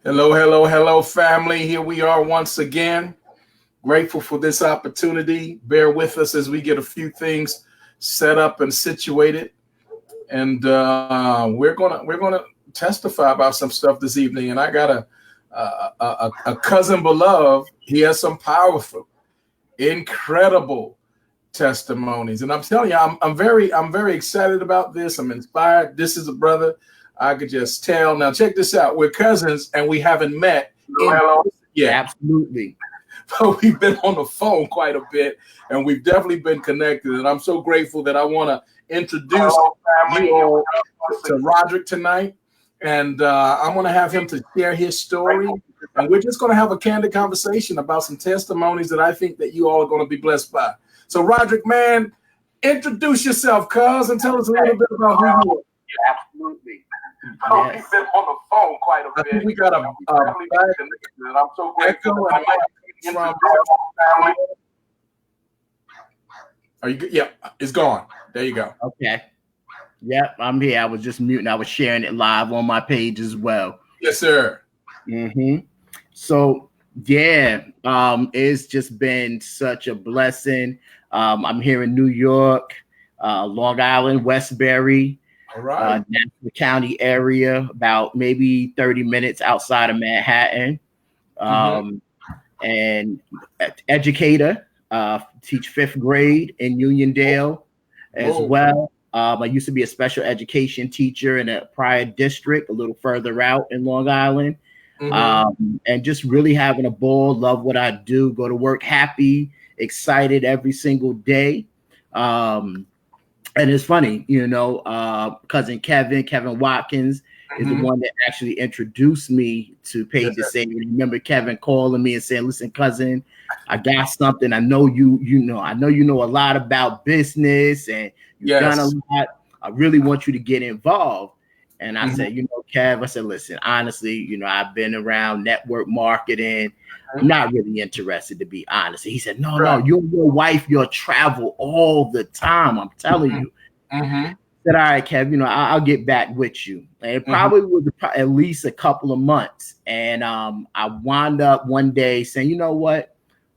Hello, hello, hello, family. Here we are once again. Grateful for this opportunity. Bear with us as we get a few things set up and situated, and we're gonna testify about some stuff this evening. And I got a cousin beloved. He has some powerful, incredible testimonies, and I'm telling you, I'm very excited about this. I'm inspired. This is a brother I could just tell. Now check this out. We're cousins and we haven't met in person yet. Absolutely. But we've been on the phone quite a bit and we've definitely been connected. And I'm so grateful that I want to introduce you all to Roderick tonight. And I'm going to have him to share his story. And we're just going to have a candid conversation about some testimonies that I think that you all are going to be blessed by. So Roderick, man, introduce yourself, cuz, and tell us a little bit about who you are. Absolutely. Oh, yes. We've been on the phone quite a bit. I think we got a I'm so grateful. Are you good? Yeah, it's gone. There you go. Okay. Yep, I'm here. I was just muting. I was sharing it live on my page as well. Yes, sir. So yeah, it's just been such a blessing. I'm here in New York, Long Island, Westbury. All right. Nassau County area, about maybe 30 minutes outside of Manhattan. And educator, teach fifth grade in Uniondale as well. I used to be a special education teacher in a prior district a little further out in Long Island. And just really having a ball, love what I do, go to work happy, excited every single day. And it's funny, cousin Kevin Watkins is the one that actually introduced me to Page the Same. Remember Kevin calling me and saying, "Listen, cousin, I got something. I know you know a lot about business and you've done a lot. I really want you to get involved." And I said, Kev, I said, listen, honestly, I've been around network marketing. I'm not really interested, to be honest. And he said, no, you and your wife, you'll travel all the time. I'm telling you. I said, all right, Kev, I'll get back with you. And it probably was at least a couple of months. And I wound up one day saying, you know what?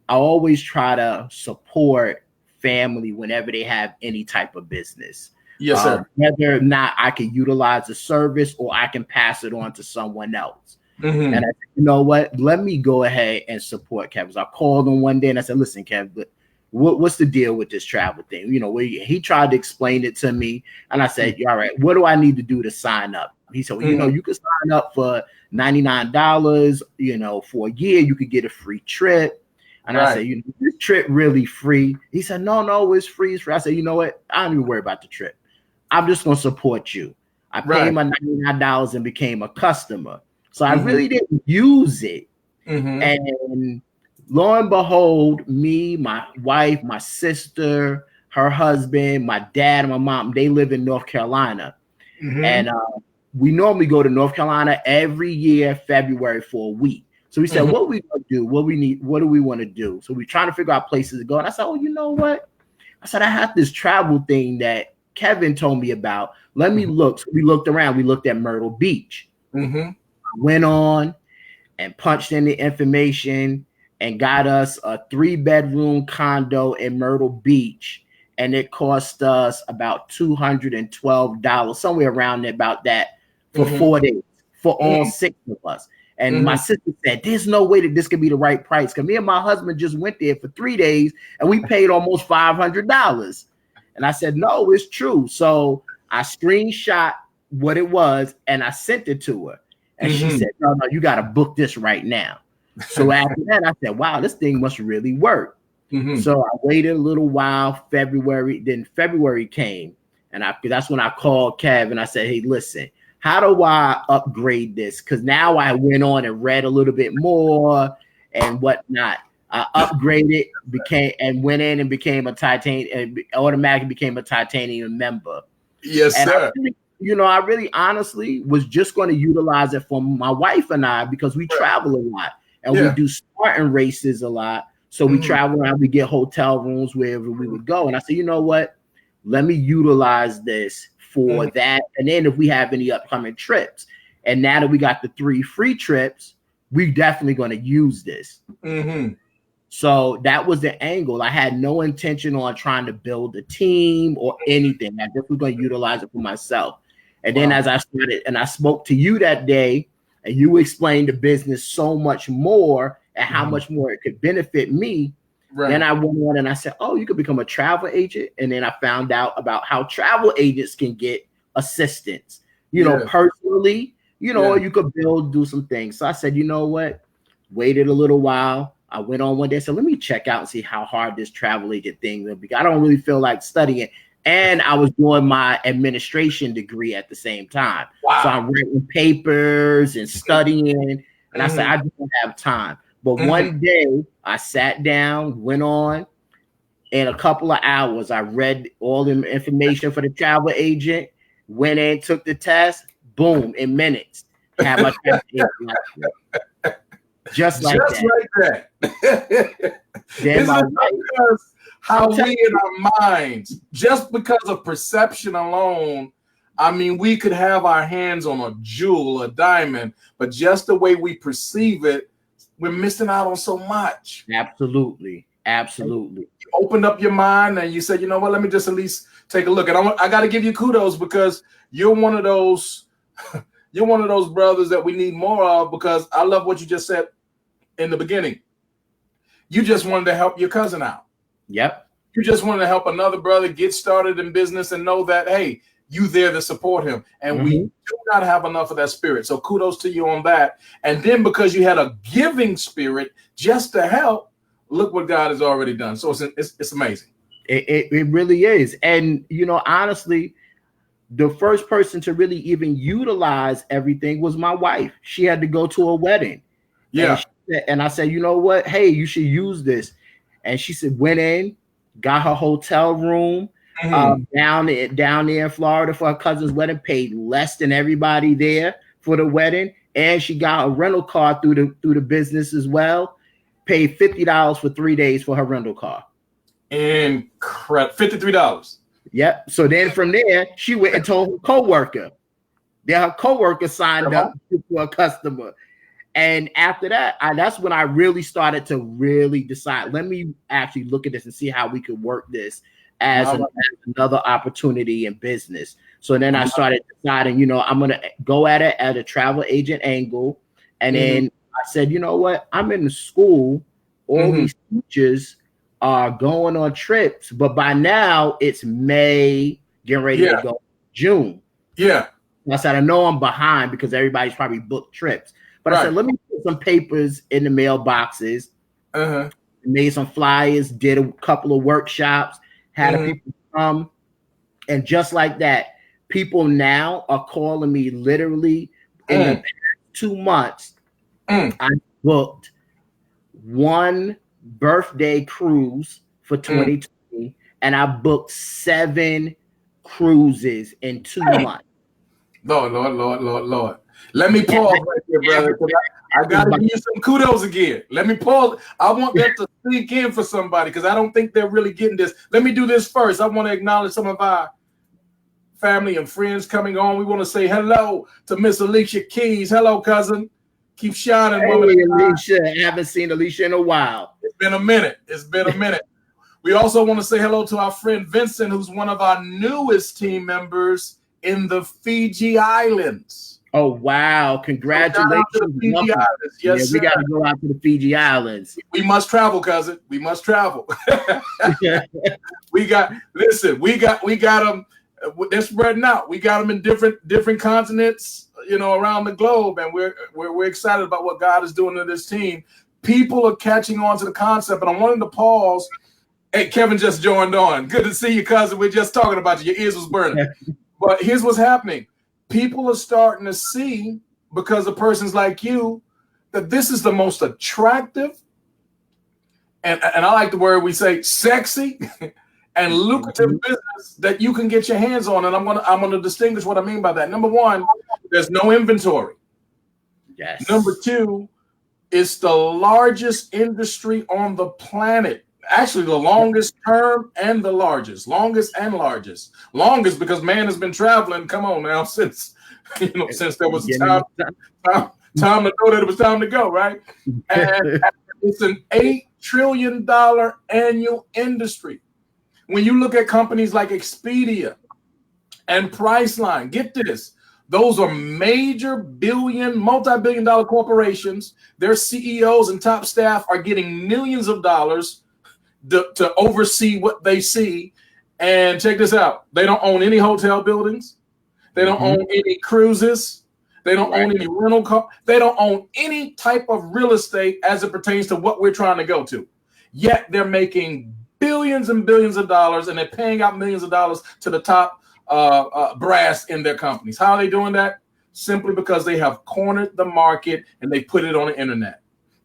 I always try to support family whenever they have any type of business. Yes, sir. Whether or not I can utilize the service or I can pass it on to someone else. And I said, you know what? Let me go ahead and support Kev. So I called him one day and I said, listen, Kev, what's the deal with this travel thing? He tried to explain it to me. And I said, all right, what do I need to do to sign up? He said, well, you can sign up for $99, for a year. You could get a free trip. And I said, this trip really free? He said, no, it's free. It's free. I said, you know what? I don't even worry about the trip. I'm just going to support you. I paid my $99 and became a customer. So I really didn't use it. And lo and behold, me, my wife, my sister, her husband, my dad, and my mom, they live in North Carolina. And we normally go to North Carolina every year, February, for a week. So we said, what we going to do? What do we want to do? So we're trying to figure out places to go. And I said, oh, you know what? I said, I have this travel thing that Kevin told me about. Let me look. So we looked around. We looked at Myrtle Beach. Went on and punched in the information and got us a 3-bedroom condo in Myrtle Beach. And it cost us about $212, somewhere around about that, for 4 days for all 6 of us. And my sister said, there's no way that this could be the right price. Because me and my husband just went there for 3 days and we paid almost $500. And I said, no, it's true. So I screenshot what it was and I sent it to her. And she said, no, you got to book this right now. So after that, I said, wow, this thing must really work. So I waited a little while, then February came. And that's when I called Kev and I said, hey, listen, how do I upgrade this? Because now I went on and read a little bit more and whatnot. I upgraded, went in and became a titanium, and automatically became a titanium member. Yes, and sir. I really honestly was just going to utilize it for my wife and I because we travel a lot and we do Spartan races a lot. So we travel around, we get hotel rooms wherever we would go. And I said, you know what? Let me utilize this for that. And then if we have any upcoming trips. And now that we got the 3 free trips, we definitely going to use this. So that was the angle. I had no intention on trying to build a team or anything. I just was going to utilize it for myself. And then as I started, and I spoke to you that day, and you explained the business so much more and how much more it could benefit me. Then I went on and I said, oh, you could become a travel agent. And then I found out about how travel agents can get assistance, personally, or you could do some things. So I said, you know what? Waited a little while. I went on one day, so let me check out and see how hard this travel agent thing will be. I don't really feel like studying. And I was doing my administration degree at the same time. So I'm writing papers and studying. And I said, I don't have time. But one day I sat down, went on. In a couple of hours, I read all the information for the travel agent, went in, took the test, boom, in minutes. Had my travel agent just like that. Then my wife, how we in our minds, just because of perception alone, I mean, we could have our hands on a jewel, a diamond, but just the way we perceive it, we're missing out on so much. Absolutely. You opened up your mind and you said, you know what, let me just at least take a look. And I got to give you kudos because you're one of those brothers that we need more of, because I love what you just said in the beginning. You just wanted to help your cousin out. Yep. You just wanted to help another brother get started in business and know that, hey, you there to support him. And we do not have enough of that spirit. So kudos to you on that. And then because you had a giving spirit just to help, look what God has already done. So it's amazing. It really is. And, honestly, the first person to really even utilize everything was my wife. She had to go to a wedding. Yeah. And I said, you know what? Hey, you should use this. And she said, went in, got her hotel room down there in Florida for her cousin's wedding, paid less than everybody there for the wedding. And she got a rental car through the business as well. Paid $50 for 3 days for her rental car. Incredible. $53. Yep. So then from there, she went and told her coworker. Then her coworker signed up for a customer. And after that, that's when I really started to really decide, let me actually look at this and see how we could work this as another opportunity in business. So then I started deciding, I'm going to go at it at a travel agent angle. And then I said, you know what? I'm in the school. All these teachers are going on trips. But by now, it's May, getting ready to go June. Yeah. I said, I know I'm behind because everybody's probably booked trips. But I said, let me put some papers in the mailboxes, made some flyers, did a couple of workshops, had people come. And just like that, people now are calling me literally in the past 2 months. I booked one birthday cruise for 2020, and I booked 7 cruises in 2 months. Lord. Let me pause right there, brother. I got to give you some kudos again. Let me pause. I want that to sink in for somebody because I don't think they're really getting this. Let me do this first. I want to acknowledge some of our family and friends coming on. We want to say hello to Miss Alicia Keys. Hello, cousin. Keep shining, woman. Hey, Alicia. I haven't seen Alicia in a while. It's been a minute. We also want to say hello to our friend Vincent, who's one of our newest team members in the Fiji Islands. Oh, wow. Congratulations. Yes, we got to go out to the Fiji Islands. We must travel, cousin. We must travel. we got them. They're spreading out. We got them in different continents, around the globe. And we're excited about what God is doing to this team. People are catching on to the concept. And I wanted to pause. Hey, Kevin just joined on. Good to see you, cousin. We're just talking about you. Your ears was burning. But here's what's happening. People are starting to see, because of persons like you, that this is the most attractive, and I like the word we say, sexy and lucrative business that you can get your hands on. And I'm gonna distinguish what I mean by that. Number one, there's no inventory. Yes. Number two, it's the largest industry on the planet. Actually, the longest term and the largest. Longest because man has been traveling, come on now, since Since there was time to know that it was time to go, right? And it's an $8 trillion annual industry. When you look at companies like Expedia and Priceline, get this, those are major multi-billion dollar corporations. Their CEOs and top staff are getting millions of dollars to oversee what they see. And check this out. They don't own any hotel buildings. They don't own any cruises. They don't own any rental car. They don't own any type of real estate as it pertains to what we're trying to go to. Yet they're making billions and billions of dollars, and they're paying out millions of dollars to the top brass in their companies. How are they doing that? Simply because they have cornered the market and they put it on the internet.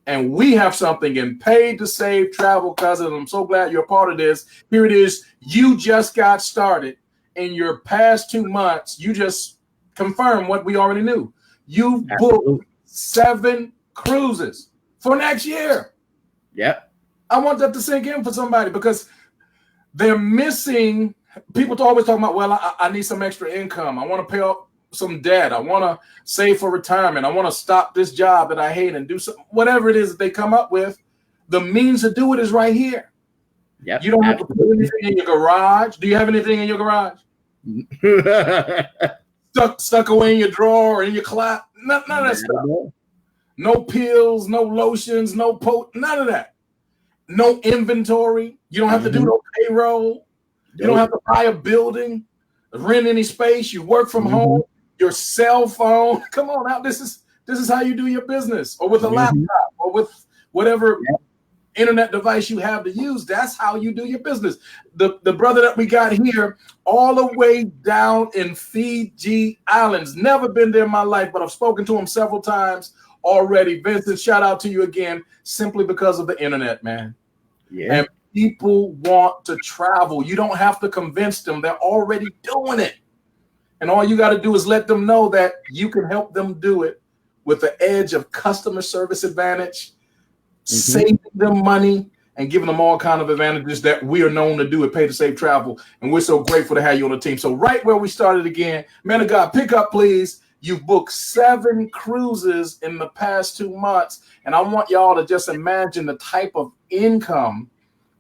And we have something in Paid to Save Travel, cousin. I'm so glad you're a part of this. Here it is. You just got started. In your past 2 months, you just confirmed what we already knew. You've booked 7 cruises for next year. Yep. I want that to sink in for somebody, because they're missing. People always talking about, well, I need some extra income. I want to pay off some debt. I want to save for retirement. I want to stop this job that I hate and do something, whatever it is that they come up with. The means to do it is right here. Yep. You don't have to put anything in your garage. Do you have anything in your garage? stuck away in your drawer or in your closet? None of that stuff. No pills, no lotions, none of that. No inventory. You don't have to do no payroll. You don't have to buy a building, rent any space. You work from home. Your cell phone. Come on out. This is how you do your business, or with a laptop, or with whatever internet device you have to use. That's how you do your business. The brother that we got here, all the way down in Fiji Islands, never been there in my life, but I've spoken to him several times already. Vincent, shout out to you again, simply because of the internet, man. Yeah. And people want to travel. You don't have to convince them. They're already doing it. And all you got to do is let them know that you can help them do it with the edge of customer service advantage, saving them money, and giving them all kind of advantages that we are known to do at Pay to Save Travel. And we're so grateful to have you on the team. So right where we started again, man of God, pick up, please. You've booked 7 cruises in the past 2 months. And I want y'all to just imagine the type of income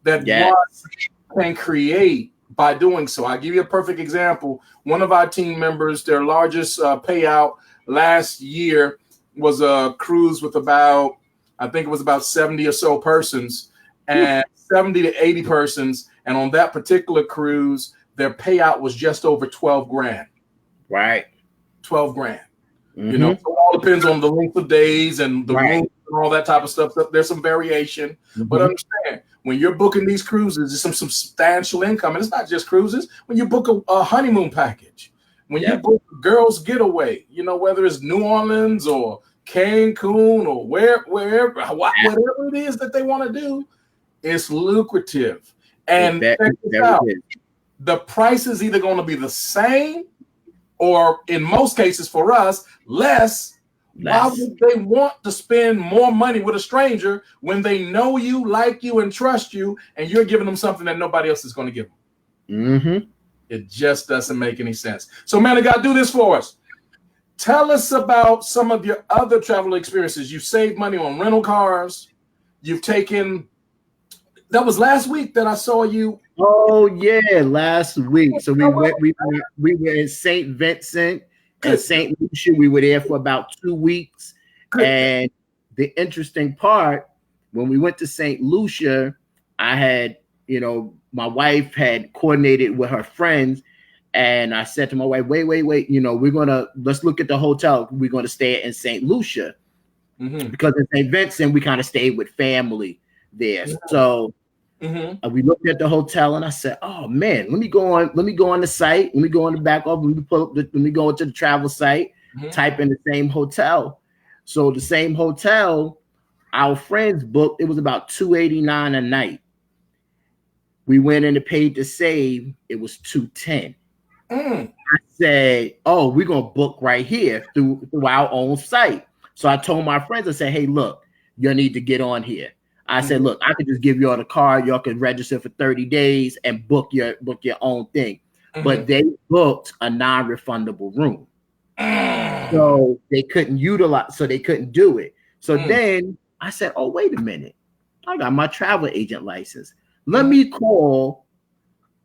that one can create by doing so. I'll give you a perfect example. One of our team members, their largest payout last year was a cruise with about, I think it was about 70 or so persons, and 70 to 80 persons. And on that particular cruise, their payout was just over 12 grand. Right. 12 grand. You know, so it all depends on the length of days and the room and all that type of stuff. There's some variation, but understand, when you're booking these cruises, it's some substantial income. And it's not just cruises. When you book a honeymoon package, when you book a girls' getaway, you know, whether it's New Orleans or Cancun or wherever, whatever it is that they want to do, it's lucrative. And the price is either going to be the same, or in most cases for us, less. Why would they want to spend more money with a stranger when they know you, like you, and trust you, and you're giving them something that nobody else is going to give them? It just doesn't make any sense. So, man of God, do this for us. Tell us about some of your other travel experiences. You saved money on rental cars. You've taken, that was last week that I saw you. Oh yeah, last week. So we were in St. Vincent and St. Lucia. We were there for about 2 weeks. And the interesting part, when we went to St. Lucia, I had, you know, my wife had coordinated with her friends, and I said to my wife, wait, you know, let's look at the hotel. We're gonna stay in St. Lucia because in St. Vincent we kind of stayed with family there. So we looked at the hotel, and I said, "Oh man, let me go on the site. Let me go on the back of. Let me go into the travel site. Type in the same hotel. So the same hotel, our friends booked. It was about $289 a night. We went in and paid to save. It was $210. I said, "Oh, we're gonna book right here through our own site." So I told my friends, I said, "Hey, look, you need to get on here." I said, look, I could just give you all the card. Y'all can register for 30 days and book your own thing. But they booked a non-refundable room. So they couldn't utilize, so they couldn't do it. So then I said, oh, wait a minute. I got my travel agent license. Let me call,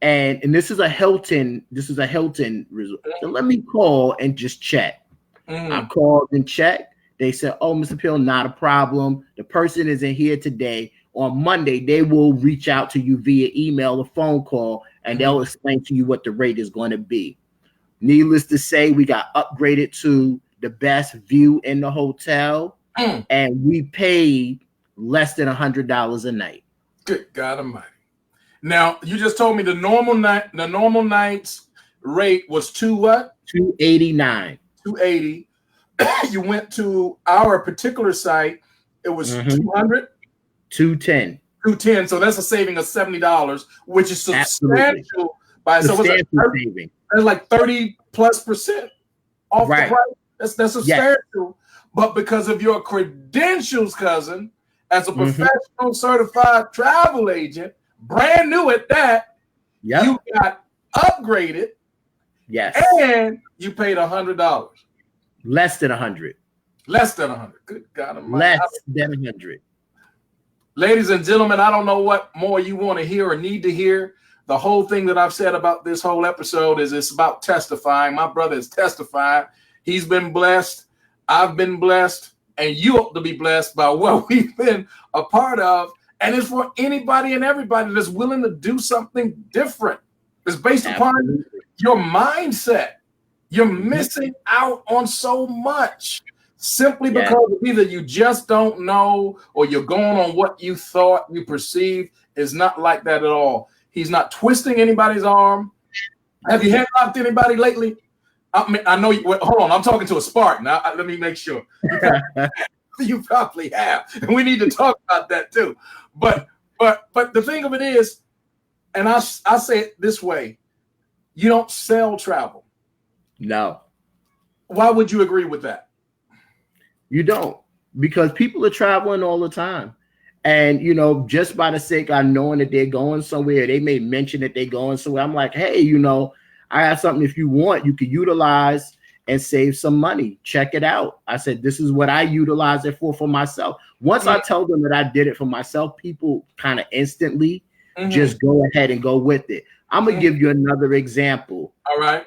and this is a Hilton resort. So let me call and just check. I called and checked. They said, oh, Mr. Pill, not a problem. The person isn't here today. On Monday, they will reach out to you via email or phone call, and they'll explain to you what the rate is going to be. Needless to say, we got upgraded to the best view in the hotel, and we paid less than $100 a night. Good God Almighty! Now you just told me the normal night's rate was $289. $280. You went to our particular site. It was $200. $210. So that's a saving of $70, which is substantial. Saving. That's like 30+% off the price. That's substantial. Yes. But because of your credentials, cousin, as a professional certified travel agent, brand new at that, you got upgraded. Yes. And you paid $100. Less than 100. Less than 100. Good God Almighty. Less than 100. Ladies and gentlemen, I don't know what more you want to hear or need to hear. The whole thing that I've said about this whole episode is it's about testifying. My brother is testifying. He's been blessed. I've been blessed. And you ought to be blessed by what we've been a part of. And it's for anybody and everybody that's willing to do something different. It's based upon your mindset. You're missing out on so much simply because either you just don't know or you're going on what you thought you perceived. Is not like that at all. He's not twisting anybody's arm. Have you headlocked anybody lately? I know you. Hold on, I'm talking to a Spartan. Let me make sure. You probably have, and we need to talk about that too. But the thing of it is, and I say it this way: you don't sell travel. No. Why would you agree with that? You don't, because people are traveling all the time. And, just by the sake of knowing that they're going somewhere, they may mention that they're going somewhere. I'm like, hey, I have something. If you want, you can utilize and save some money. Check it out. I said, this is what I utilize it for myself. Once I tell them that I did it for myself, people kind of instantly just go ahead and go with it. I'm going to give you another example. All right.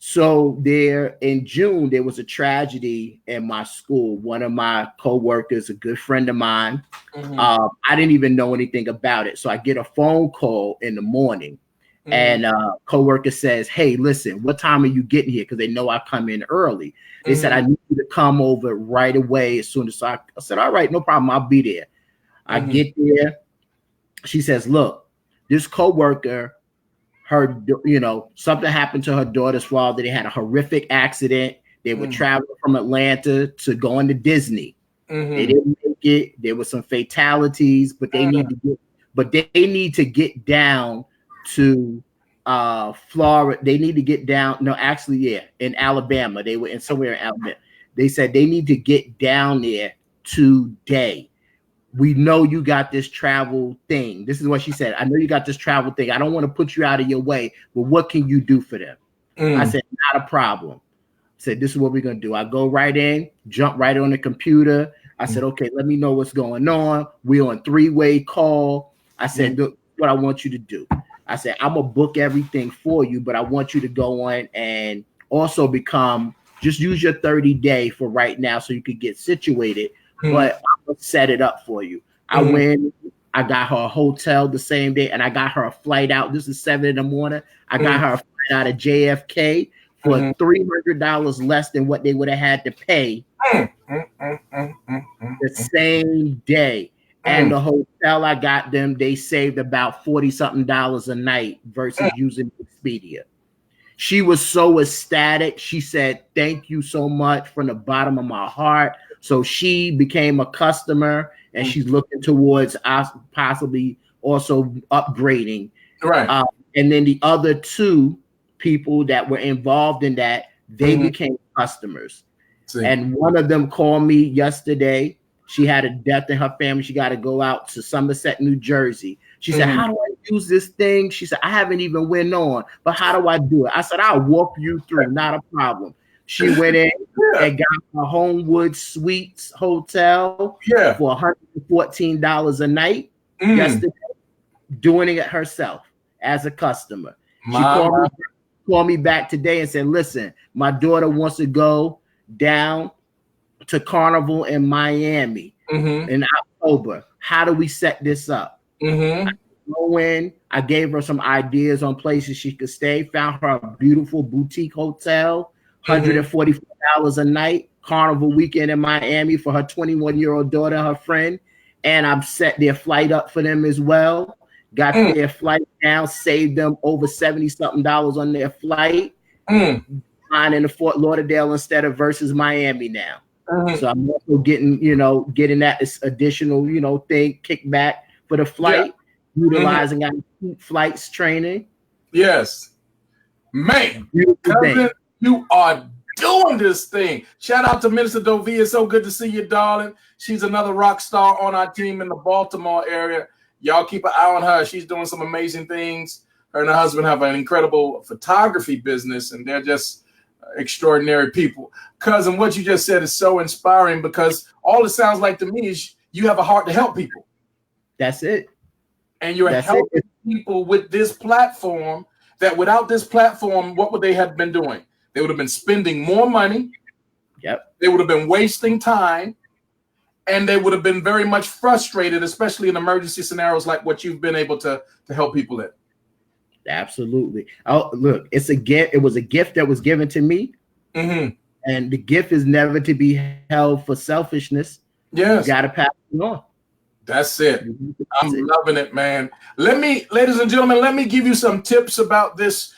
So there in June, there was a tragedy in my school. One of my coworkers, a good friend of mine, I didn't even know anything about it. So I get a phone call in the morning and coworker says, hey, listen, what time are you getting here? Because they know I come in early. They said, I need you to come over right away as soon as I said, all right, no problem. I'll be there. I get there. She says, look, this coworker, something happened to her daughter's father. They had a horrific accident. They were traveling from Atlanta to going to Disney. They didn't make it. There were some fatalities, but they need to get down to Florida. They need to get down. No, actually, in Alabama. They were somewhere in Alabama. They said they need to get down there today. We know you got this travel thing. This is what she said. I know you got this travel thing. I don't want to put you out of your way, but what can you do for them? I said, not a problem. I said, this is what we're going to do. I go right in, jump right on the computer. I said, okay, let me know what's going on. We're on 3-way call. I said, look, what I want you to do. I said, I'm going to book everything for you, but I want you to go on and also just use your 30-day for right now so you could get situated. But I'm going to set it up for you. I went, I got her a hotel the same day, and I got her a flight out. This is 7 a.m. I got her a flight out of JFK for $300 less than what they would have had to pay the same day. And the hotel I got them, they saved about $40-something a night versus using Expedia. She was so ecstatic. She said, thank you so much from the bottom of my heart. So she became a customer, and she's looking towards us possibly also upgrading. Right. And then the other 2 people that were involved in that, they became customers. And one of them called me yesterday. She had a death in her family. She got to go out to Somerset, New Jersey. She said, how do I use this thing? She said, I haven't even went on, but how do I do it? I said, I'll walk you through, not a problem. She went in and got a Homewood Suites hotel for $114 a night yesterday, doing it herself as a customer. She called me back today and said, listen, my daughter wants to go down to Carnival in Miami in October. How do we set this up? I go in. I gave her some ideas on places she could stay. Found her a beautiful boutique hotel, $144 a night. Carnival weekend in Miami for her 21-year-old daughter, her friend, and I've set their flight up for them as well. Got their flight down, saved them over $70-something on their flight. Flying into Fort Lauderdale instead of versus Miami now. So I'm also getting that additional, thing kickback for the flight, utilizing our flights training. Yes, man, cousin, you are doing this thing. Shout out to Minister Dovia. It's so good to see you, darling. She's another rock star on our team in the Baltimore area. Y'all keep an eye on her. She's doing some amazing things. Her and her husband have an incredible photography business, and they're just extraordinary people. Cousin, what you just said is so inspiring, because all it sounds like to me is you have a heart to help people. That's it. And you're helping people with this platform that without this platform, what would they have been doing? They would have been spending more money. Yep. They would have been wasting time. And they would have been very much frustrated, especially in emergency scenarios like what you've been able to help people in. Absolutely. Oh, look, it's a gift. It was a gift that was given to me. And the gift is never to be held for selfishness. Yes. You got to pass it on. That's it. I'm loving it, man. Ladies and gentlemen, let me give you some tips about this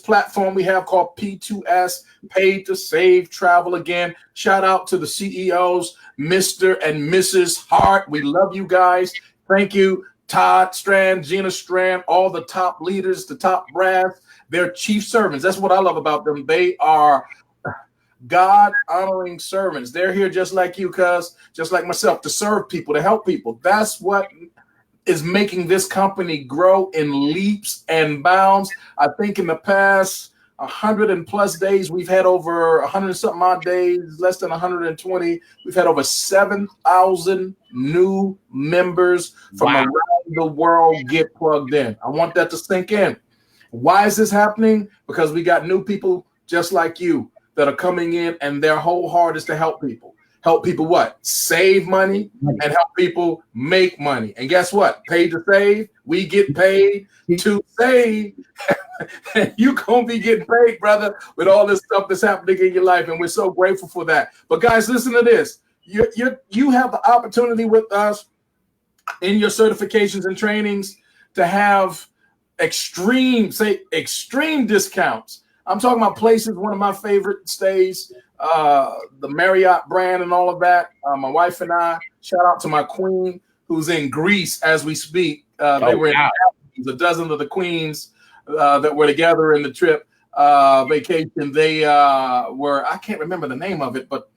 platform we have called P2S, Paid to Save Travel. Again, shout out to the CEOs, Mr. and Mrs. Hart. We love you guys. Thank you, Todd Strand, Gina Strand, all the top leaders, the top brass. They're chief servants. That's what I love about them. They are God-honoring servants. They're here just like you, cuz, just like myself, to serve people, to help people. That's what is making this company grow in leaps and bounds. I think in the past 100+ days, we've had over 100-something odd days, less than 120. We've had over 7,000 new members from around the world get plugged in. I want that to sink in. Why is this happening? Because we got new people just like you that are coming in, and their whole heart is to help people. Help people what? Save money, and help people make money. And guess what? Paid to save. We get paid to save. And you gonna be getting paid, brother, with all this stuff that's happening in your life. And we're so grateful for that. But guys, listen to this. You have the opportunity with us in your certifications and trainings to have extreme discounts. I'm talking about places, one of my favorite stays, the Marriott brand and all of that. My wife and I, shout out to my queen who's in Greece as we speak. They were in a dozen of the queens that were together in the trip vacation. They were, I can't remember the name of it, but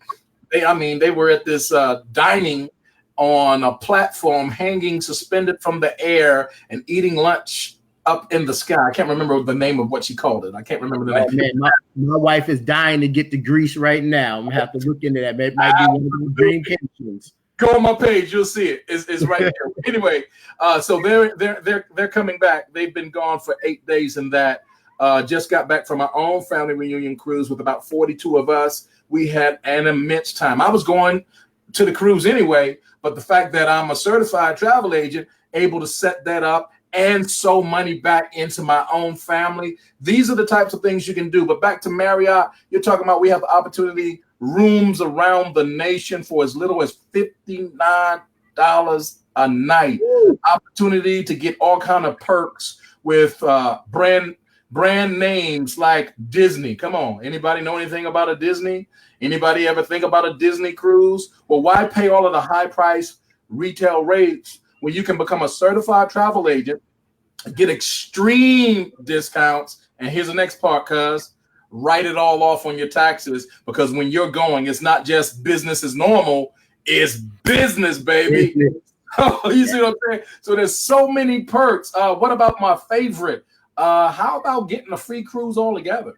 they were at this dining on a platform, hanging suspended from the air and eating lunch up in the sky. I can't remember the name of what she called it. I can't remember the name. Man, my wife is dying to get to Greece right now. I'm gonna have to look into that. It might be one of the dream vacations. Go on my page, you'll see it. It's right there. Anyway, so they're coming back. They've been gone for 8 days, and that just got back from our own family reunion cruise with about 42 of us. We had an immense time. I was going to the cruise anyway, but the fact that I'm a certified travel agent, able to set that up and sow money back into my own family. These are the types of things you can do. But back to Marriott, you're talking about we have the opportunity, rooms around the nation for as little as $59 a night. Opportunity to get all kind of perks with brand names like Disney. Come on, anybody know anything about a Disney? Anybody ever think about a Disney cruise? Well, why pay all of the high price retail rates when you can become a certified travel agent, get extreme discounts? And here's the next part, cuz, write it all off on your taxes, because when you're going, it's not just business as normal, it's business, baby. Oh, you see what I'm saying? So there's so many perks. What about my favorite? How about getting a free cruise altogether?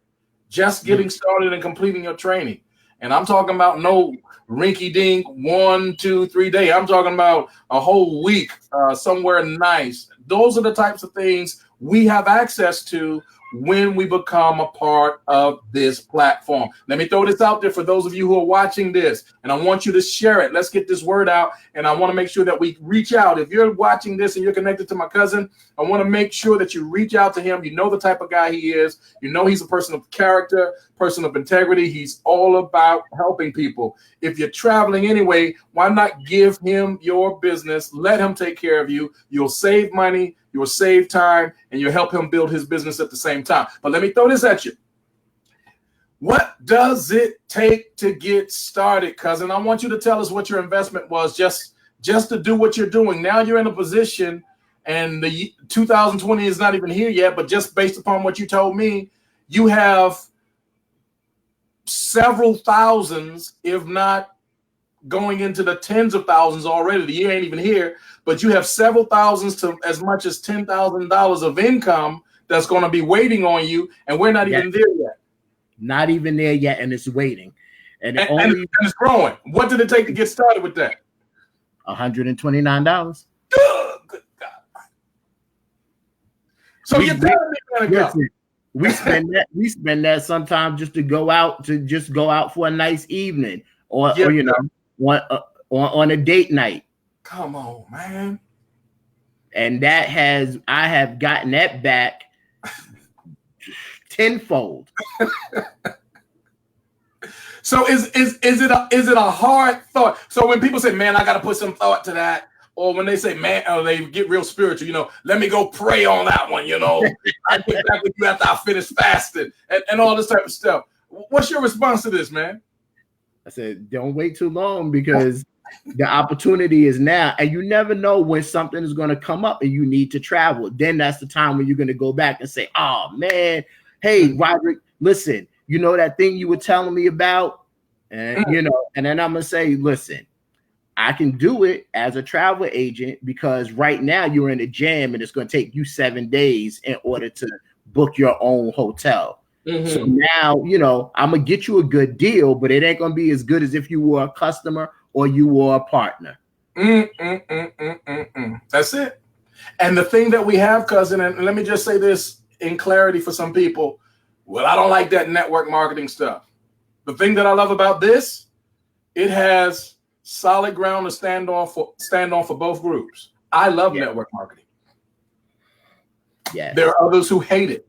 just getting started and completing your training. And I'm talking about no rinky-dink 1, 2, 3 day. I'm talking about a whole week somewhere nice. Those are the types of things we have access to when we become a part of this platform. Let me throw this out there for those of you who are watching this, and I want you to share it. Let's get this word out, and I want to make sure that we reach out. If you're watching this and you're connected to my cousin, I want to make sure that you reach out to him. You know the type of guy he is. You know he's a person of character, person of integrity. He's all about helping people. If you're traveling anyway, why not give him your business? Let him take care of you. You'll save money. You'll save time, and you'll help him build his business at the same time. But let me throw this at you. What does it take to get started, cousin? I want you to tell us what your investment was just to do what you're doing. Now you're in a position, and the 2020 is not even here yet, but just based upon what you told me, you have several thousands, if not going into the tens of thousands already. The year ain't even here, but you have several thousands to as much as $10,000 of income that's going to be waiting on you, and we're not even there yet. Not even there yet, and it's waiting. And it's growing. What did it take to get started with that? $129. Good God. So you're telling me go. We spend that sometimes just to go out for a nice evening, or you know, on a date night. Come on, man. And I have gotten that back tenfold. So is it a hard thought? So when people say, man, I got to put some thought to that, or when they say, man, or they get real spiritual, you know, let me go pray on that one, you know, I get back with you after I finish fasting and all this type of stuff. What's your response to this, man? I said, don't wait too long, because the opportunity is now, and you never know when something is going to come up and you need to travel. Then that's the time when you're going to go back and say, oh man, hey, Roderick, listen, you know that thing you were telling me about? And you know, and then I'm going to say, listen, I can do it as a travel agent, because right now you're in a jam and it's going to take you 7 days in order to book your own hotel. Mm-hmm. So now, you know, I'm going to get you a good deal, but it ain't going to be as good as if you were a customer or you were a partner. That's it. And the thing that we have, cousin, and let me just say this in clarity for some people. Well, I don't like that network marketing stuff. The thing that I love about this, it has solid ground to stand on for both groups. I love network marketing. Yeah. There are others who hate it.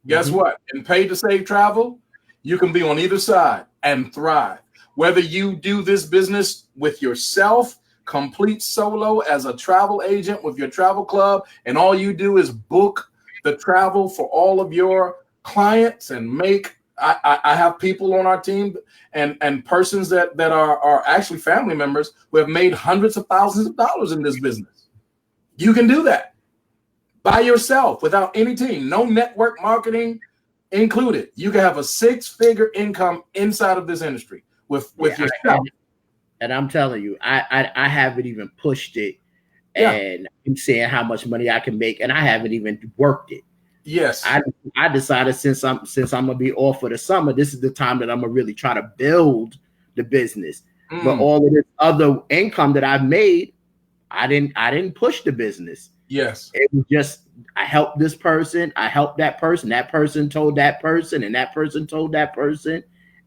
Guess what? In Pay to Save Travel, you can be on either side and thrive. Whether you do this business with yourself, complete solo as a travel agent with your travel club, and all you do is book the travel for all of your clients and make. I have people on our team and persons that are actually family members who have made hundreds of thousands of dollars in this business. You can do that by yourself without any team, no network marketing included. You can have a 6-figure income inside of this industry with yourself. And I'm telling you, I haven't even pushed it, and I'm saying how much money I can make, and I haven't even worked it. Yes, I decided since I'm gonna be off for the summer, this is the time that I'm gonna really try to build the business. But all of this other income that I've made, I didn't push the business. Yes, it was just I helped this person, I helped that person told that person, and that person told that person,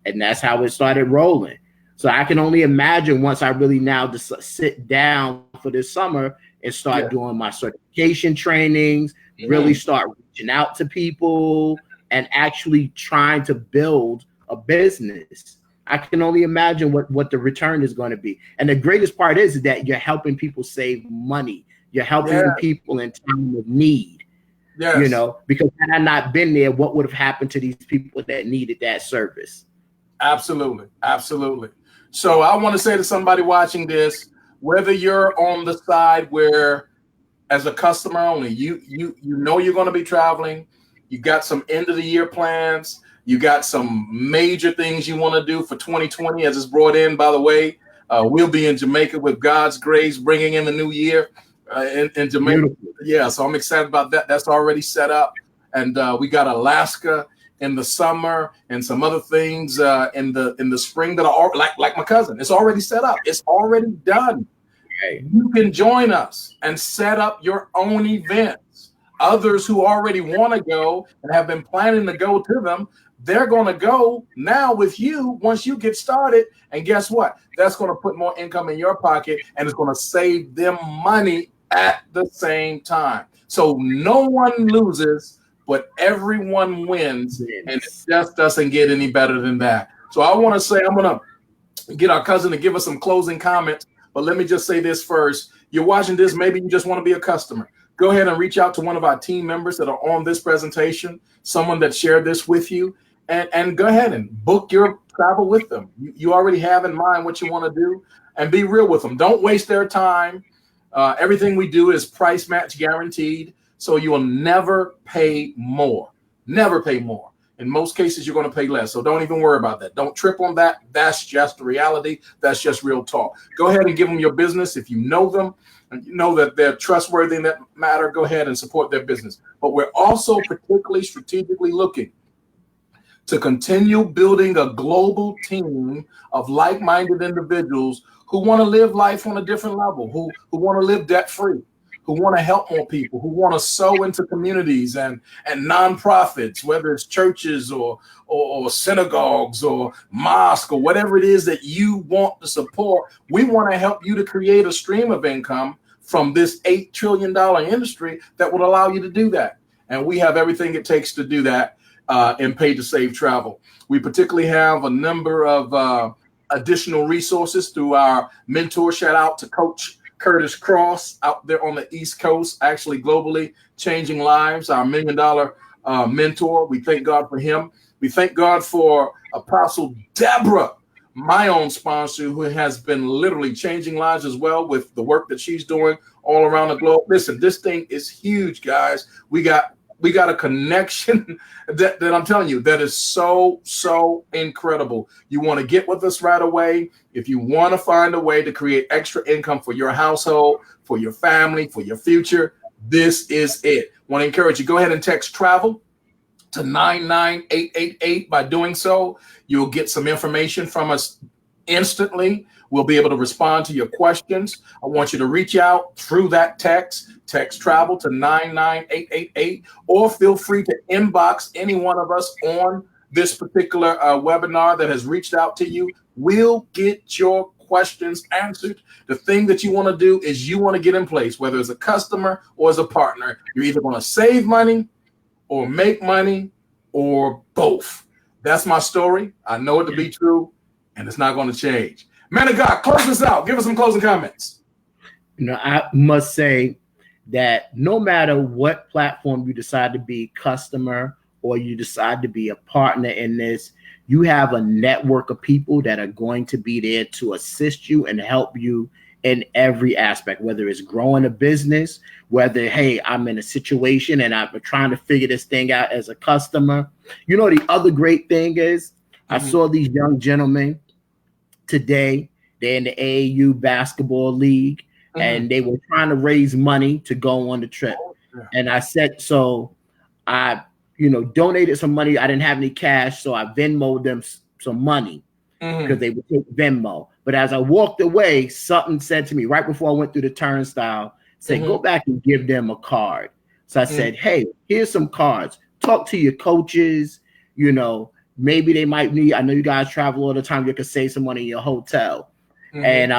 and that's how it started rolling. So I can only imagine once I really now just sit down for this summer and start doing my certification trainings, really start reaching out to people and actually trying to build a business. I can only imagine what the return is going to be. And the greatest part is that you're helping people save money. You're helping people in time of need. Yes. You know, because had I not been there, what would have happened to these people that needed that service? Absolutely. Absolutely. So I want to say to somebody watching this, whether you're on the side where as a customer only, you know you're going to be traveling, you got some end of the year plans, you got some major things you want to do for 2020 as it's brought in, by the way. We'll be in Jamaica with God's grace, bringing in the new year in Jamaica. Beautiful. Yeah, so I'm excited about that. That's already set up. And we got Alaska in the summer and some other things in the spring that are like my cousin. It's already set up. It's already done. Right. You can join us and set up your own events. Others who already want to go and have been planning to go to them, they're going to go now with you once you get started. And guess what? That's going to put more income in your pocket, and it's going to save them money at the same time. So no one loses, but everyone wins. And it just doesn't get any better than that. So I want to say, I'm going to get our cousin to give us some closing comments. But let me just say this first. You're watching this. Maybe you just want to be a customer. Go ahead and reach out to one of our team members that are on this presentation, someone that shared this with you, and go ahead and book your travel with them. You already have in mind what you want to do, and be real with them. Don't waste their time. Everything we do is price match guaranteed, so you will never pay more. Never pay more. In most cases, you're going to pay less, so don't even worry about that. Don't trip on that. That's just the reality. That's just real talk. Go ahead and give them your business if you know them and you know that they're trustworthy in that matter. Go ahead and support their business. But we're also particularly strategically looking to continue building a global team of like-minded individuals who want to live life on a different level, who want to live debt-free, who want to help more people, who want to sow into communities and nonprofits, whether it's churches or synagogues or mosque or whatever it is that you want to support. We want to help you to create a stream of income from this $8 trillion industry that would allow you to do that. And we have everything it takes to do that in Pay to Save Travel. We particularly have a number of additional resources through our mentor. Shout out to Coach Curtis Cross out there on the East Coast, actually globally changing lives, our $1 million mentor. We thank God for him. We thank God for Apostle Deborah, my own sponsor, who has been literally changing lives as well with the work that she's doing all around the globe. Listen, this thing is huge, guys. We got a connection that I'm telling you that is so incredible. You want to get with us right away. If you want to find a way to create extra income for your household, for your family, for your future, this is it. Want to encourage you, go ahead and text travel to 99888. By doing so, you'll get some information from us instantly. We'll be able to respond to your questions. I want you to reach out through that text travel to 99888, or feel free to inbox any one of us on this particular webinar that has reached out to you. We'll get your questions answered. The thing that you want to do is you want to get in place, whether as a customer or as a partner. You're either going to save money or make money or both. That's my story. I know it to be true, and it's not going to change. Man of God, close this out. Give us some closing comments. I must say that no matter what platform you decide to be customer or you decide to be a partner in this, you have a network of people that are going to be there to assist you and help you in every aspect, whether it's growing a business, whether, hey, I'm in a situation and I'm trying to figure this thing out as a customer. You know, the other great thing is I saw these young gentlemen today. They're in the AAU basketball league. And they were trying to raise money to go on the trip. And I said, so I, donated some money. I didn't have any cash, so I Venmo'd them some money because they would take Venmo. But as I walked away, something said to me right before I went through the turnstile, said, go back and give them a card. So I said, hey, here's some cards. Talk to your coaches. Maybe they might need, I know you guys travel all the time. You could save some money in your hotel. And,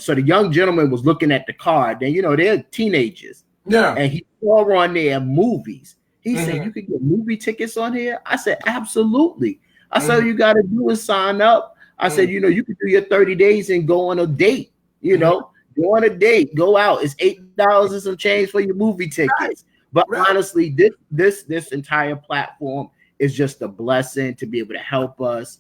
so the young gentleman was looking at the card. Then, they're teenagers. Yeah. And he saw on there movies. He said, you could get movie tickets on here? I said, absolutely. I said, all you got to do is sign up. I said, you could do your 30 days and go on a date, go on a date, go out. It's $8 and some change for your movie tickets. Right. But honestly, this entire platform is just a blessing to be able to help us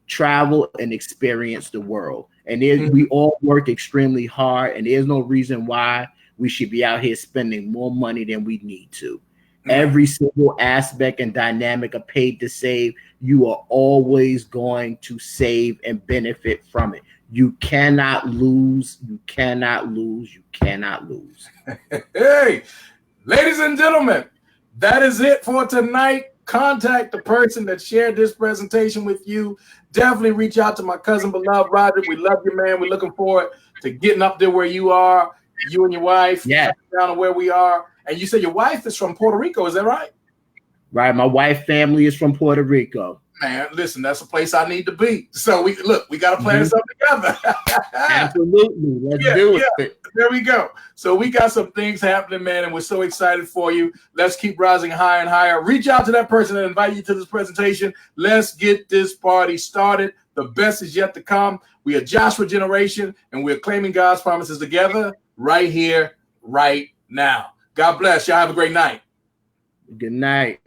travel and experience the world. And we all work extremely hard, and there's no reason why we should be out here spending more money than we need to. Every single aspect and dynamic of Paid to Save, you are always going to save and benefit from it. You cannot lose. You cannot lose. You cannot lose. Hey, ladies and gentlemen, that is it for tonight. contact the person that shared this presentation with you. Definitely reach out to my cousin beloved Roger. We love you, man. We're looking forward to getting up there where you are, you and your wife, yeah, down to where we are. And you said your wife is from Puerto Rico, is that right? Right. My wife family is from Puerto Rico. Man, listen, that's a place I need to be. So we got to plan something together. Absolutely. Let's do it. There we go. So we got some things happening, man, and we're so excited for you. Let's keep rising higher and higher. Reach out to that person and invite you to this presentation. Let's get this party started. The best is yet to come. We are Joshua Generation, and we're claiming God's promises together right here, right now. God bless. Y'all have a great night. Good night.